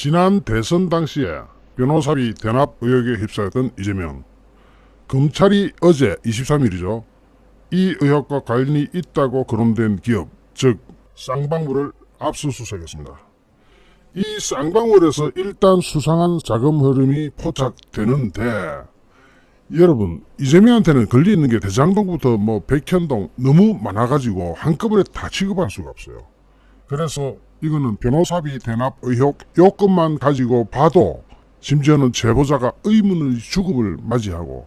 지난 대선 당시에 변호사비 대납 의혹에 휩싸였던 이재명. 검찰이 어제 23일이죠. 이 의혹과 관련이 있다고 거론된 기업, 즉 쌍방울을 압수수색했습니다. 이 쌍방울에서 일단 수상한 자금 흐름이 포착되는데, 여러분, 이재명한테는 걸려있는 게 대장동부터 백현동 너무 많아가지고 한꺼번에 다 취급할 수가 없어요. 그래서 이거는 변호사비 대납 의혹 요건만 가지고 봐도 심지어는 제보자가 의문의 죽음을 맞이하고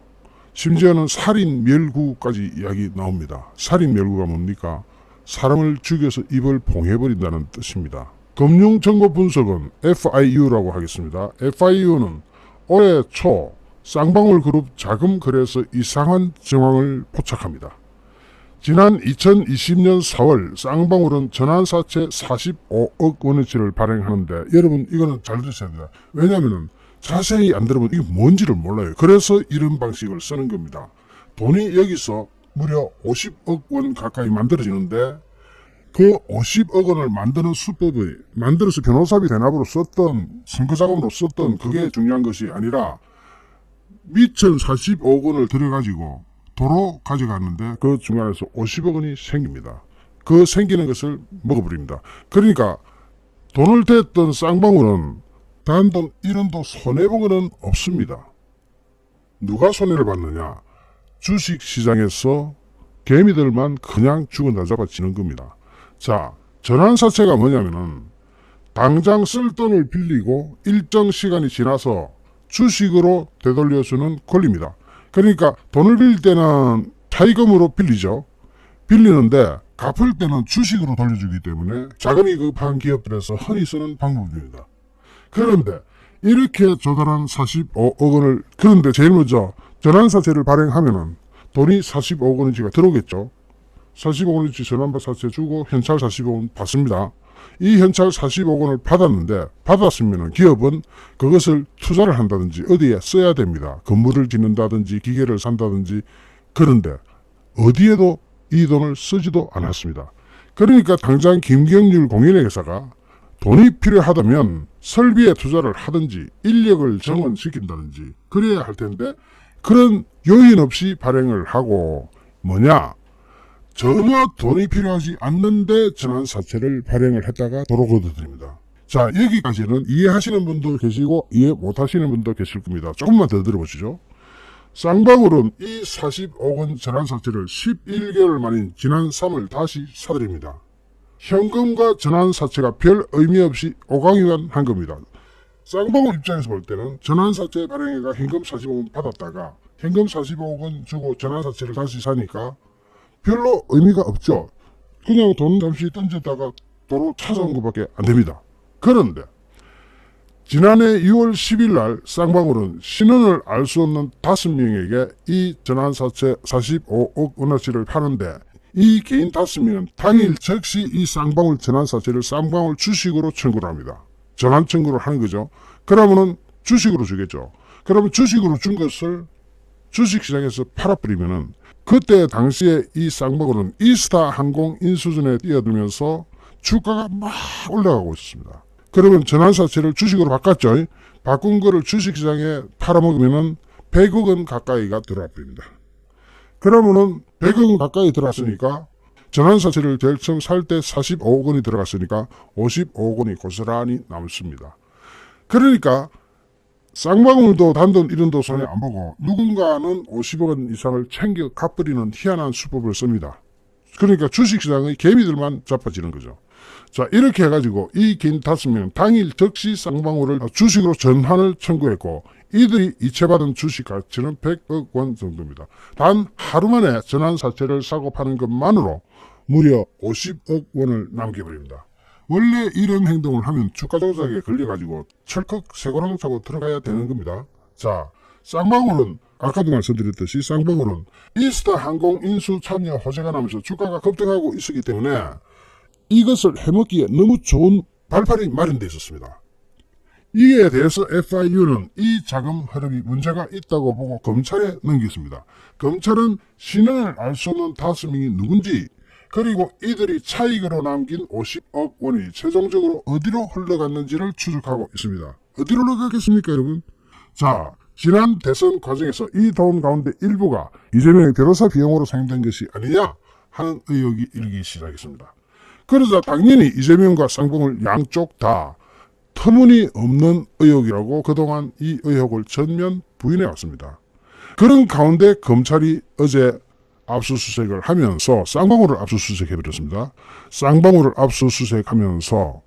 심지어는 살인 멸구까지 이야기 나옵니다. 살인 멸구가 뭡니까? 사람을 죽여서 입을 봉해버린다는 뜻입니다. 금융정보 분석은 FIU라고 하겠습니다. FIU는 올해 초 쌍방울 그룹 자금 거래에서 이상한 정황을 포착합니다. 지난 2020년 4월 쌍방울은 전환사채 45억 원어치를 발행하는데, 여러분 이거는 잘 들으셔야 됩니다. 왜냐하면 자세히 안 들으면 이게 뭔지를 몰라요. 그래서 이런 방식을 쓰는 겁니다. 돈이 여기서 무려 50억 원 가까이 만들어지는데, 그 50억 원을 만드는 수법이 만들어서 변호사비 대납으로 썼던, 선거자금으로 썼던 그게 중요한 것이 아니라 미천 45억 원을 들여가지고 도로 가져갔는데 그 중간에서 50억 원이 생깁니다. 그 생기는 것을 먹어버립니다. 그러니까 돈을 댔던 쌍방울은 단돈 1원도 손해본 것은 없습니다. 누가 손해를 봤느냐? 주식시장에서 개미들만 그냥 죽어나 잡아지는 겁니다. 자, 전환사채가 뭐냐면은 당장 쓸 돈을 빌리고 일정 시간이 지나서 주식으로 되돌려주는 권리입니다. 그러니까 돈을 빌릴 때는 차익금으로 빌리죠. 빌리는데 갚을 때는 주식으로 돌려주기 때문에 자금이 급한 기업들에서 흔히 쓰는 방법입니다. 그런데 이렇게 조달한 45억 원을, 그런데 제일 먼저 전환사채를 발행하면은 돈이 45억 원어치가 들어오겠죠. 45억 원어치 전환사채 주고 현찰 45억 원 받습니다. 이 현찰 45억 원을 받았는데, 받았으면 기업은 그것을 투자를 한다든지 어디에 써야 됩니다. 건물을 짓는다든지 기계를 산다든지. 그런데 어디에도 이 돈을 쓰지도 않았습니다. 그러니까 당장 김경률 공인회계사가 돈이 필요하다면 설비에 투자를 하든지 인력을 정원시킨다든지 그래야 할 텐데, 그런 요인 없이 발행을 하고 뭐냐? 전혀 돈이 필요하지 않는데 전환사채를 발행을 했다가 도로 걷어들입니다. 자, 여기까지는 이해하시는 분도 계시고 이해 못하시는 분도 계실 겁니다. 조금만 더 들어보시죠. 쌍방울은 이 40억 원 전환사채를 11개월 만인 지난 3월 다시 사들입니다. 현금과 전환사채가 별 의미 없이 오강이만 한 겁니다. 쌍방울 입장에서 볼 때는 전환사채 발행회가 현금 45억 원 받았다가 현금 45억 원 주고 전환사채를 다시 사니까 별로 의미가 없죠. 그냥 돈 잠시 던졌다가 도로 찾아온 것밖에 안 됩니다. 그런데 지난해 6월 10일 날 쌍방울은 신원을 알 수 없는 5명에게 이 전환사채 45억 원어치를 파는데, 이 개인 5명은 당일 즉시 이 쌍방울 전환사채를 쌍방울 주식으로 청구를 합니다. 전환 청구를 하는 거죠. 그러면은 주식으로 주겠죠. 그러면 주식으로 준 것을 주식시장에서 팔아버리면은, 그때 당시에 이 쌍방울은 이스타 항공 인수전에 뛰어들면서 주가가 막 올라가고 있습니다. 그러면 전환사채를 주식으로 바꿨죠. 바꾼 거를 주식시장에 팔아먹으면은 100억 원 가까이가 들어와 버립니다. 그러면은 100억 원 가까이 들어왔으니까 전환사채를 제일 처음 살 때 45억 원이 들어갔으니까 55억 원이 고스란히 남습니다. 그러니까 쌍방울도 단돈 1원도 손해 안 보고 누군가는 50억 원 이상을 챙겨 갚으리는 희한한 수법을 씁니다. 그러니까 주식시장의 개미들만 자빠지는 거죠. 자, 이렇게 해가지고 이 개인 5명 당일 즉시 쌍방울을 주식으로 전환을 청구했고, 이들이 이체받은 주식 가치는 100억 원 정도입니다. 단 하루 만에 전환사채를 사고 파는 것만으로 무려 50억 원을 남겨버립니다. 원래 이런 행동을 하면 주가 조작에 걸려가지고 철컥 쇠고랑 차고 들어가야 되는 겁니다. 자, 쌍방울은 아까도 말씀드렸듯이 쌍방울은 이스타 항공 인수 참여 호재가 나면서 주가가 급등하고 있었기 때문에 이것을 해먹기에 너무 좋은 발판이 마련되어 있었습니다. 이에 대해서 FIU는 이 자금 흐름이 문제가 있다고 보고 검찰에 넘겼습니다. 검찰은 신원을 알 수 없는 5명이 누군지 그리고 이들이 차익으로 남긴 50억 원이 최종적으로 어디로 흘러갔는지를 추적하고 있습니다. 어디로 흘러갔겠습니까, 여러분? 자, 지난 대선 과정에서 이 돈 가운데 일부가 이재명의 변호사 비용으로 사용된 것이 아니냐 하는 의혹이 일기 시작했습니다. 그러자 당연히 이재명과 쌍봉을 양쪽 다 터무니없는 의혹이라고 그동안 이 의혹을 전면 부인해왔습니다. 그런 가운데 검찰이 어제 압수수색을 하면서 쌍방울을 압수수색해버렸습니다. 쌍방울을 압수수색하면서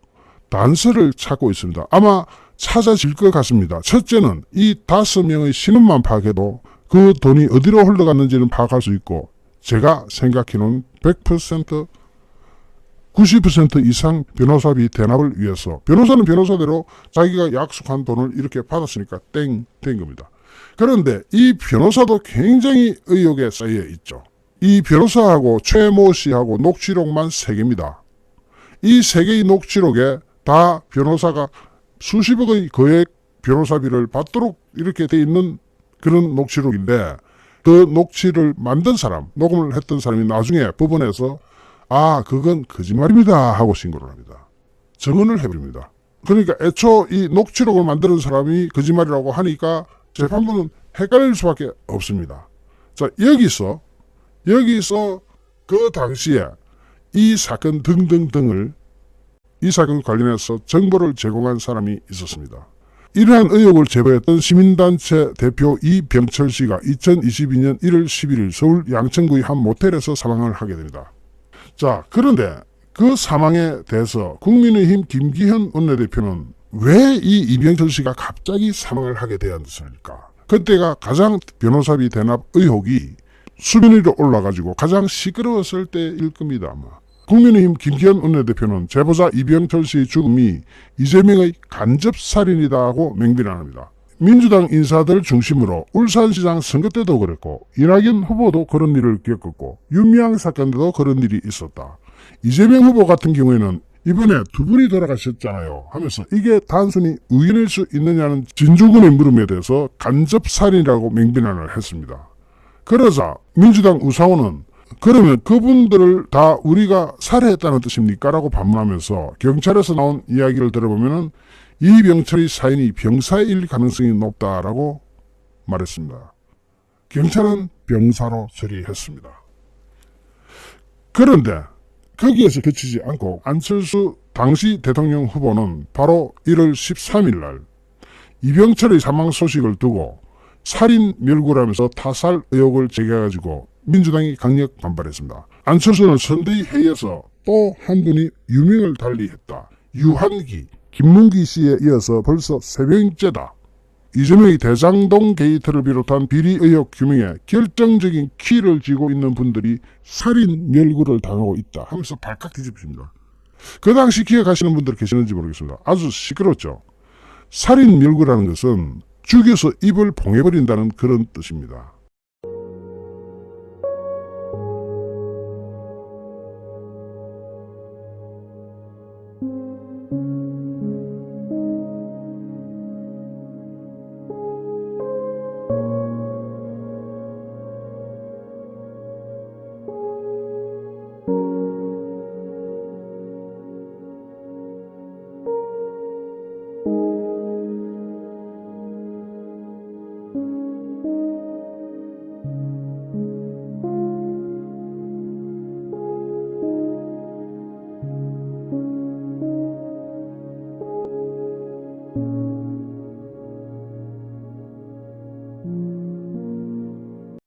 단서를 찾고 있습니다. 아마 찾아질 것 같습니다. 첫째는 이 5명의 신원만 파악해도 그 돈이 어디로 흘러갔는지는 파악할 수 있고, 제가 생각해놓은 100%, 90% 이상 변호사비 대납을 위해서, 변호사는 변호사대로 자기가 약속한 돈을 이렇게 받았으니까 땡 된 겁니다. 그런데 이 변호사도 굉장히 의혹에 쌓여 있죠. 이 변호사하고 최모 씨하고 녹취록만 3개입니다. 이 3개의 녹취록에 다 변호사가 수십억의 거액 변호사비를 받도록 이렇게 돼 있는 그런 녹취록인데, 그 녹취를 만든 사람, 녹음을 했던 사람이 나중에 법원에서 그건 거짓말입니다 하고 신고를 합니다. 증언을 해버립니다. 그러니까 애초 이 녹취록을 만드는 사람이 거짓말이라고 하니까 재판부는 헷갈릴 수밖에 없습니다. 자, 여기서 그 당시에 이 사건 등등등을, 이 사건 관련해서 정보를 제공한 사람이 있었습니다. 이러한 의혹을 제보했던 시민단체 대표 이병철 씨가 2022년 1월 11일 서울 양천구의 한 모텔에서 사망을 하게 됩니다. 자, 그런데 그 사망에 대해서 국민의힘 김기현 원내대표는 왜 이 이병철 씨가 갑자기 사망을 하게 되었습니까? 그때가 가장 변호사비 대납 의혹이 수면 위로 올라가지고 가장 시끄러웠을 때일 겁니다, 아마. 국민의힘 김기현 원내대표는 제보자 이병철 씨의 죽음이 이재명의 간접살인이다 하고 맹비난합니다. 민주당 인사들 중심으로 울산시장 선거 때도 그랬고, 이낙연 후보도 그런 일을 겪었고, 윤미향 사건 때도 그런 일이 있었다. 이재명 후보 같은 경우에는 이번에 2분이 돌아가셨잖아요 하면서 이게 단순히 우연일 수 있느냐는 진주군의 물음에 대해서 간접살인이라고 맹비난을 했습니다. 그러자 민주당 우상호는 그러면 그분들을 다 우리가 살해했다는 뜻입니까? 라고 반문하면서 경찰에서 나온 이야기를 들어보면 이병철의 사인이 병사일 가능성이 높다라고 말했습니다. 경찰은 병사로 처리했습니다. 그런데 거기에서 그치지 않고 안철수 당시 대통령 후보는 바로 1월 13일 날 이병철의 사망 소식을 두고 살인 멸구라면서 타살 의혹을 제기해가지고 민주당이 강력 반발했습니다. 안철수는 선대위 회의에서 또 한 분이 유명을 달리했다. 유한기, 김문기 씨에 이어서 벌써 3명째다. 이재명의 대장동 게이트를 비롯한 비리 의혹 규명에 결정적인 키를 쥐고 있는 분들이 살인 멸구를 당하고 있다 하면서 발칵 뒤집습니다. 그 당시 기억하시는 분들 계시는지 모르겠습니다. 아주 시끄럽죠. 살인 멸구라는 것은 죽여서 입을 봉해버린다는 그런 뜻입니다.